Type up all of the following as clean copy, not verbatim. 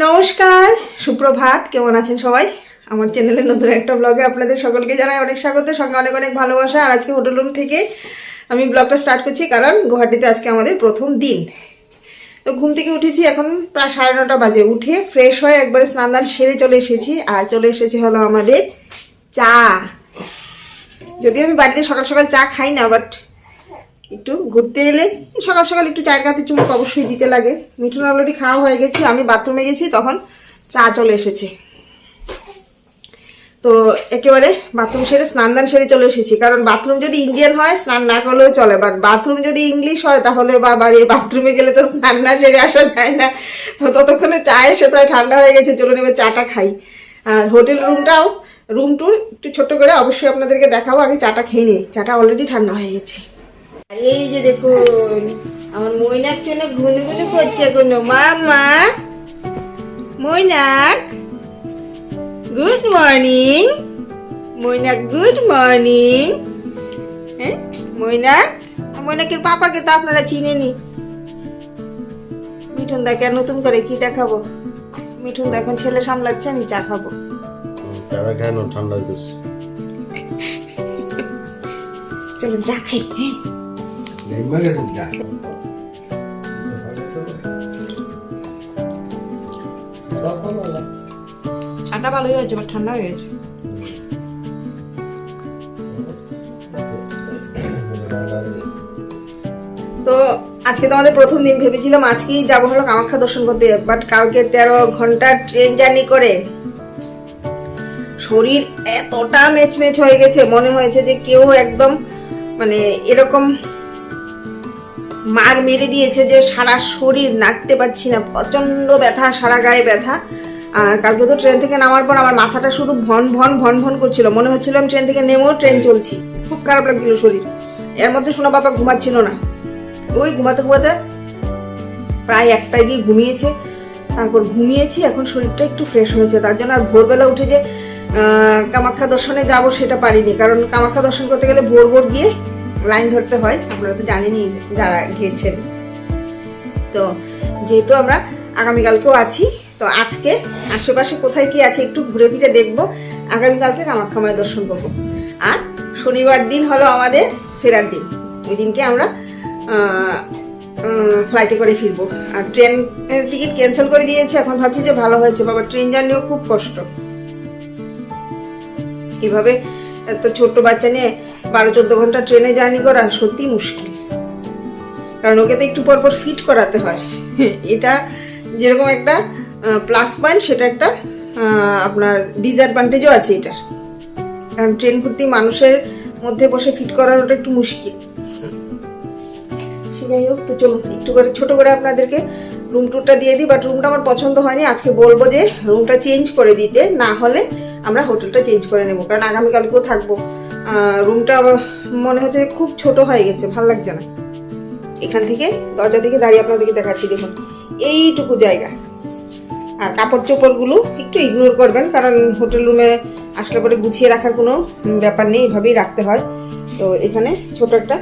নমস্কার, সুপ্রভাত। কেমন আছেন সবাই? আমার চ্যানেলের নতুন একটা ব্লগে আপনাদের সকলকে জানাই অনেক স্বাগত, সঙ্গে অনেক অনেক ভালোবাসা। আর আজকে হোটেল রুম থেকে আমি ব্লগটা স্টার্ট করছি, কারণ গুয়াহাটিতে আজকে আমাদের প্রথম দিন। তো ঘুম থেকে উঠেছি, এখন প্রায় 9:30 বাজে। উঠে ফ্রেশ হয়ে একবারে স্নান দান সেরে চলে এসেছি। আর চলে এসেছি হলো আমাদের চা। যদিও আমি বাড়িতে সকাল সকাল চা খাই না, বাট একটু ঘুরতে এলে সকাল সকাল একটু চায়ের কাপে চুমুক অবশ্যই দিতে লাগে। মিঠুন অলরেডি খাওয়া হয়ে গেছে, আমি বাথরুমে গেছি, তখন চা চলে এসেছে। তো একেবারে বাথরুম সেরে স্নান দান সেরে চলে এসেছি, কারণ বাথরুম যদি ইন্ডিয়ান হয় স্নান না করলেও চলে, বাট বাথরুম যদি ইংলিশ হয় তাহলে বা বাড়ি বাথরুমে গেলে তো স্নান না সেরে আসা যায় না। তো ততক্ষণে চা এসে প্রায় ঠান্ডা হয়ে গেছে, চলো নেবে চাটা খাই। আর হোটেল রুমটাও রুম টুর একটু ছোট্ট করে অবশ্যই আপনাদেরকে দেখাবো। আগে চাটা খেয়ে নিই, চাটা অলরেডি ঠান্ডা হয়ে গেছে। এই যে দেখুন, আমার মৈনাক জন্য ঘুনু ঘুনু করছে কোনো মামা। Mainak good morning, Mainak good morning. হ্যাঁ মৈনাক, মৈনাকের পাপাকে তো আপনারা চিনেনি। মিঠুন দা কেন নতুন করে কি দেখাবো? মিঠুন দা এখন ছেলে সামলাচ্ছে, আমি চা খাবো। ঠান্ডা হইতেছে, চলুন চা খাই। চাটা ভালোই হয়েছে, বাট ঠান্ডা হয়ে গেছে। তো আজকে তো আমাদের প্রথম দিন। ভেবেছিলাম আজকেই যাবো হলো কামাখ্যা দর্শন করতে, বাট কালকে 13 ঘন্টার ট্রেন জার্নি করে শরীর এতটা মেচমেচ হয়ে গেছে, মনে হয়েছে যে কেউ একদম মানে এরকম মার মেরে দিয়েছে যে সারা শরীর নাড়তে পারছি না, প্রচন্ড ব্যথা, সারা গায়ে ব্যথা। আর কালকে তো ট্রেন থেকে নামার পর আমার মাথাটা শুধু ভন ভন ভন ভন করছিল, মনে হচ্ছিল আমি ট্রেন থেকে নেমেও ট্রেন চলছি। খুব খারাপ লাগছিল শরীর। এর মধ্যে শোনা বাবা ঘুমাচ্ছিল না, ওই ঘুমাতে ঘুমাতে প্রায় 1টায় গিয়ে ঘুমিয়েছে। তারপর ঘুমিয়েছি, এখন শরীরটা একটু ফ্রেশ হয়েছে। তার জন্য আর ভোরবেলা উঠে যে কামাখ্যা দর্শনে যাব সেটা পারিনি, কারণ কামাখ্যা দর্শন করতে গেলে ভোর ভোর গিয়ে লাইন ধরতে হয়, আপনারা তো জানেনই যারা গিয়েছেন। তো যেহেতু আমরা আগামীকালকেও আছি, তো আজকে আশেপাশে কোথায় কি আছে একটু ঘুরে ফিরে দেখবো। আগামীকালকে কামাখ্যা মায়ের দর্শন করবো। আর শনিবার দিন হলো আমাদের ফেরার দিন, ওই দিনকে আমরা ফ্লাইটে করে ফিরবো। আর ট্রেনের টিকিট ক্যান্সেল করে দিয়েছে। এখন ভাবছি যে ভালো হয়েছে, বাবা ট্রেন জার্নিও খুব কষ্ট। এভাবে এত ছোট্ট বাচ্চা নিয়ে 12-14 ঘন্টা ট্রেনে জার্নি করা সত্যি মুশকিল, কারণ ওকে তো একটু পরপর ফিট করাতে হয়। এটা যেরকম একটা প্লাস পয়েন্ট, সেটা একটা আপনার ডিসঅ্যাডভান্টেজও আছে এটার, কারণ ট্রেন ভর্তি মানুষের মধ্যে বসে ফিট করার ওটা একটু মুশকিল। যাই হোক, তো চলুন একটু করে ছোট করে আপনাদেরকে রুম টুরটা দিয়ে দিই। বাট রুমটা আমার পছন্দ হয়নি, আজকে বলবো যে রুমটা চেঞ্জ করে দিতে, না হলে আমরা হোটেলটা চেঞ্জ করে নেবো, কারণ আগামীকালকেও থাকবো। রুমটা মনে হচ্ছে খুব ছোট হয়ে গেছে, ভালো লাগছে না। এখান থেকে দরজা থেকে দাঁড়িয়ে আপনাদেরকে দেখাচ্ছি, দেখুন এইটুকু জায়গা। আর কাপড় চোপড়গুলো একটু ইগনোর করবেন, কারণ হোটেল রুমে আসলে পরে গুছিয়ে রাখার কোনো ব্যাপার নেই, এভাবেই রাখতে হয়। তো এখানে ছোট একটা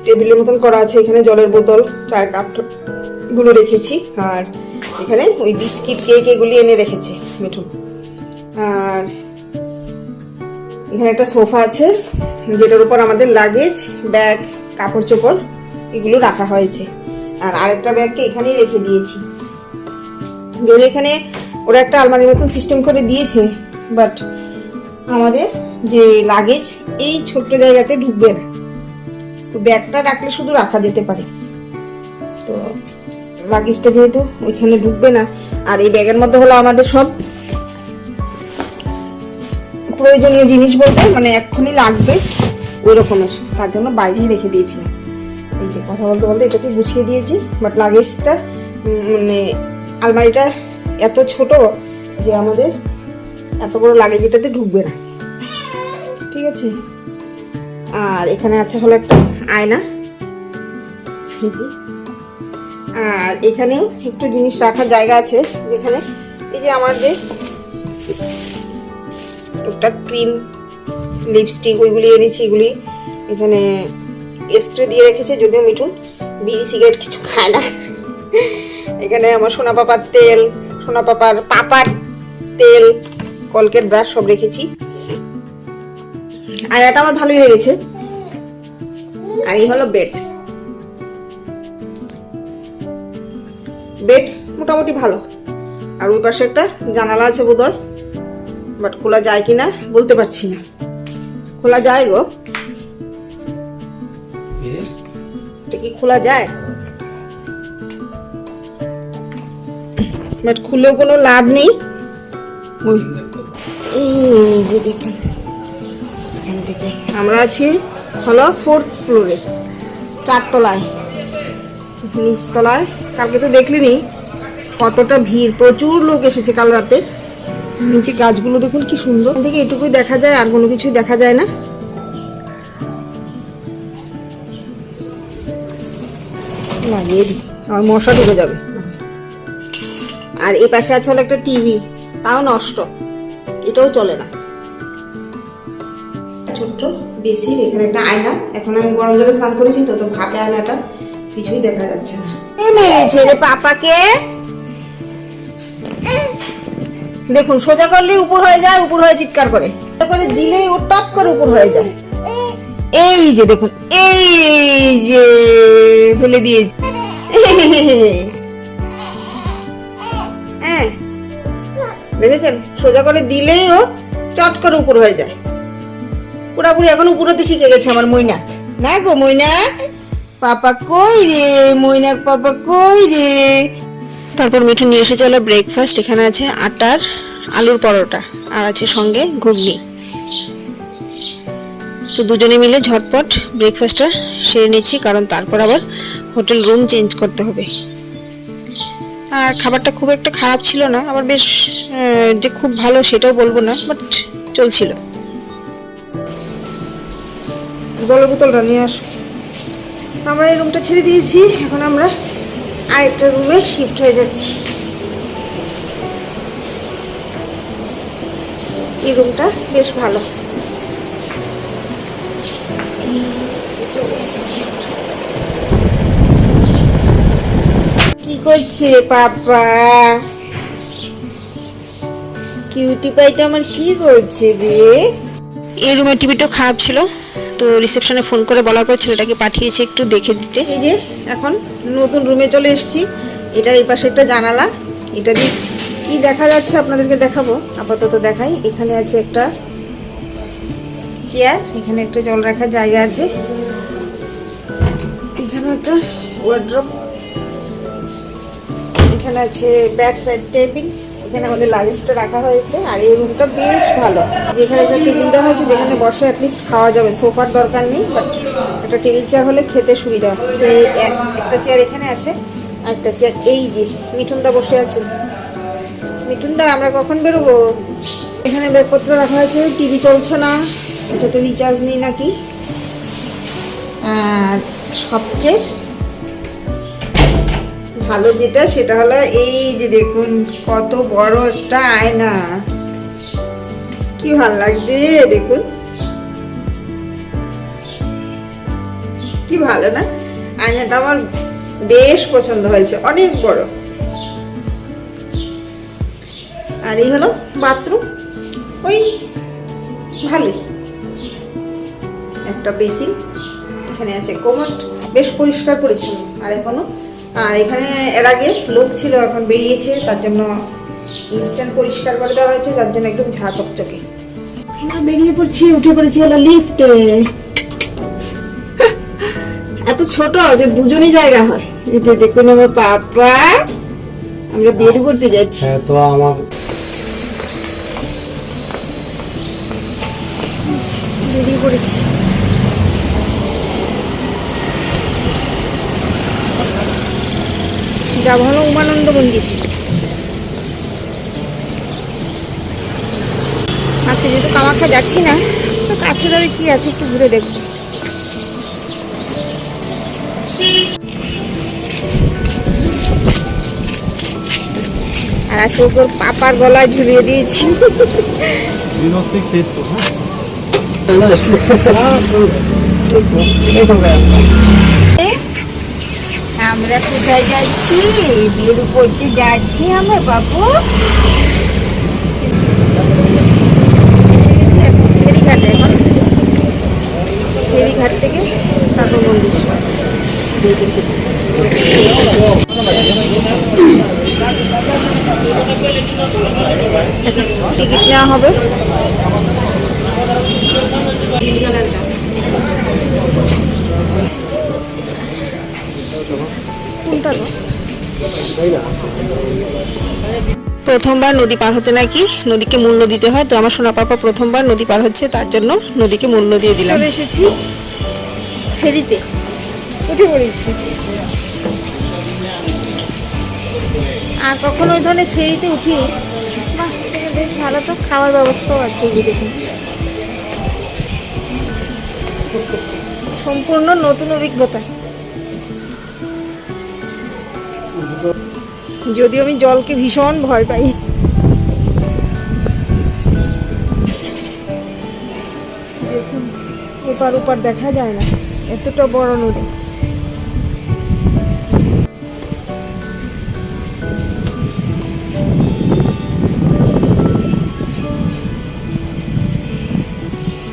টেবিলের মতন করা আছে, এখানে জলের বোতল, চায়ের কাপ গুলো রেখেছি। আর এখানে ওই বিস্কিট কেক এগুলি এনে রেখেছে মিঠুন। আর এখানে একটা সোফা আছে, যেটার উপর আমাদের লাগেজ, ব্যাগ, কাপড় চোপড় এগুলো রাখা হয়েছে। আর আরেকটা ব্যাগকে এখানেই রেখে দিয়েছি। যদি এখানে ওরা একটা আলমারির মতন সিস্টেম করে দিয়েছে, বাট আমাদের যে লাগেজ এই ছোট্ট জায়গাতে ঢুকবে না, ব্যাগটা রাখলে শুধু রাখা যেতে পারে। তো লাগেজটা যেহেতু ওইখানে ঢুকবে না, আর এই ব্যাগের মধ্যে হলো আমাদের সব প্রয়োজনীয় জিনিস বলতে মানে এক্ষুনি লাগবে ওই রকমের, তার জন্য বাইরেই রেখে দিয়েছিলাম। এই যে কথা বলতে বলতে এটাকে গুছিয়ে দিয়েছি, বাট লাগেজটা মানে আলমারিটা এত ছোট যে আমাদের এত বড় লাগেজ এটাতে ঢুকবে না, ঠিক আছে। আর এখানে আছে হলো একটা আয়না, আর এখানেও একটু জিনিস রাখার জায়গা আছে, যেখানে এই যে আমাদের টুকটাক ক্রিম, লিপস্টিক ওইগুলি এনেছি, এগুলি এখানে স্ট্রে দিয়ে রেখেছে। যদিও মিঠুন বিড়ি সিগারেট কিছু খায় না, এখানে আমার সোনা পাপার তেল, সোনা পাপার তেল, কলকেট ব্রাশ সব রেখেছি। আর এটা আমার ভালোই লেগেছে। আর এই হলো বেড মোটামুটি ভালো। আর ওই পাশে একটা জানালা আছে বোধহয়, বাট খোলা যায় কিনা বলতে পারছি না। খোলা যায় গো, এটা কি খোলা যায়? বাট খুলেও কোনো লাভ নেই। এই যে দেখুন, এখান থেকে আমরা আছি হলো 4th ফ্লোরে, 4 তলায়, নিচতলায়। কালকে তো দেখলেনি কতটা ভিড়, প্রচুর লোক এসেছে কাল রাতে। নিচে গাছগুলো দেখুন কি সুন্দর, এখান থেকে এটুকুই দেখা যায়, আর কোনো কিছু দেখা যায় না। লাগিয়ে দিই, আমার মশা ঢুকে যাবে। আর এই পাশে আছে হলো একটা টিভি, তাও নষ্ট, এটাও চলে না। ছোট্ট বেশি, এখানে একটা আয়না। এখন আমি গরম জলে স্নান করেছি তো, ভাপে আয়নাটা কিছুই দেখা যাচ্ছে না। মেরেছে রে পাপাকে, দেখুন সোজা করলে উপর হয়ে যায়, উপর হয়ে চিৎকার করে, করে দিলেই ও টপ করে উপর হয়ে যায়। এই যে দেখুন, এই যে ফেলে দিয়ে, হ্যাঁ দেখেছেন, সোজা করে দিলেই ও চট করে উপর হয়ে যায়। পুরাপুরি এখন উপরতে শিখে গেছে আমার মৈনাক। না গো মৈনাক, পাপা কই রে, মৈনাক পাপা কই রে। তারপর মিঠু নিয়ে এসে চলো ব্রেকফাস্ট। এখানে আছে আটার আলুর পরোটা, আর আছে সঙ্গে ঘুগনি। তো দুজনে মিলে ঝটপট ব্রেকফাস্টটা সেরে নিচ্ছি, কারণ তারপর আবার হোটেল রুম চেঞ্জ করতে হবে। আর খাবারটা খুব একটা খারাপ ছিল না, আবার বেশ যে খুব ভালো সেটাও বলবো না, বাট চলছিল। জলের বোতলটা নিয়ে আসো। আমরা এই রুমটা ছেড়ে দিয়েছি, এখন আমরা আরেকটা রুমে শিফট হয়ে যাচ্ছি। এই রুমটা বেশ ভালো। চলে এসেছি। কি করছে পাপা? কিউটি পাইটা আমার কি করছে রে? এই রুমের টিভিটা খারাপ ছিল, তো রিসেপশনে ফোন করে বলার পর ছেলেটাকে পাঠিয়েছে একটু দেখে দিতে। এই যে এখন নতুন রুমে চলে এসেছি। এটার এই পাশে একটা জানালা, এটা দিয়ে কি দেখা যাচ্ছে আপনাদেরকে দেখাবো। আপাতত দেখাই। এখানে আছে একটা চেয়ার, এখানে একটা জল রাখার জায়গা আছে, এখানে একটা ওয়ার্ড্রপ, এখানে আছে ব্যাক সাইড টেবিল, এখানে আমাদের লাগেজটা রাখা হয়েছে। আর এই রুমটা বেশ ভালো, যেখানে একটা টেবিল দেওয়া হয়েছে যেখানে বসে অ্যাটলিস্ট খাওয়া যাবে। সোফার দরকার নেই, বাট একটা টেবিল চেয়ার হলে খেতে সুবিধা। তো একটা চেয়ার এখানে আছে, আর একটা চেয়ার এই যে মিঠুনদা বসে আছে। মিঠুনদা আমরা কখন বেরোবো? এখানে ব্যাগপত্র রাখা হয়েছে, টিভি চলছে না, এটাতে রিচার্জ নেই নাকি। আর সবচেয়ে ভালো যেটা সেটা হলো এই যে দেখুন কত বড় একটা আয়না, কি ভালো লাগছে দেখুন, কি ভালো না? আয়নাটা আমার বেশ পছন্দ হয়েছে, অনেক বড়। আর এই হলো বাথরুম, ওই ভালোই, একটা বেসিন, এখানে আছে কোমোড, বেশ পরিষ্কার পরিচ্ছন্ন। আর এখানে এর আগে লোক ছিল, এখন বেরিয়েছে, তার জন্য ইনস্ট্যান্ট পরিষ্কার করে দেওয়া হয়েছে, যার জন্য একদম ঝাঁ চকচকে। আমরা বেরিয়ে পড়ছি, উঠে পড়েছি হলো লিফটে। এত ছোট যে দুজনই জায়গা হয়। এতে দেখুন আমার পাপা, আমরা বের করতে যাচ্ছি। তো আমার বেরিয়ে পড়েছি। যাবো হলো উমানন্দ মন্দির। আজকে যেহেতু কামাখ্যা যাচ্ছি না, তো কাছে ধরে কি আছে একটু ঘুরে দেখবো। আর আজকে ওপর পাপার গলায় ঝুলিয়ে দিয়েছি। আমরা কোথায় যাচ্ছি? বের করতে যাচ্ছি আমরা বাবু। এসে গেছি এখন ফেরিঘাটে। এখন ফেরিঘাট থেকে তারপর মন্দির টিকিট নেওয়া হবে। প্রথমবার নদী পার হতে নাকি নদীকে মূল্য দিতে হয়, তো আমার সোনা পাপা প্রথমবার নদী পার হচ্ছে, তার জন্য নদীকে মূল্য দিয়ে দিলাম। চলে এসেছি ফেরিতে, উঠে পড়েছি। আর কখনো ওই ধরনের ফেরিতে উঠিনি। বাহ, বেশ ভালো, তো খাওয়ার ব্যবস্থাও আছে। এই দেখুন, সম্পূর্ণ নতুন অভিজ্ঞতা। যদিও আমি জলকে ভীষণ ভয় পাই। দেখুন, এপার ওপার দেখা যায় না, এতটা বড় নদী।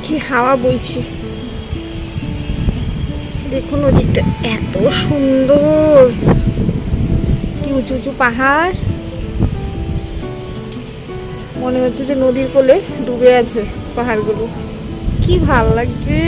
কি হাওয়া বইছে, দেখুন নদীটা এত সুন্দর, কি উঁচু উঁচু পাহাড়, মনে হচ্ছে যে নদীর কোলে ডুবে আছে পাহাড়গুলো। কি ভাল লাগছে।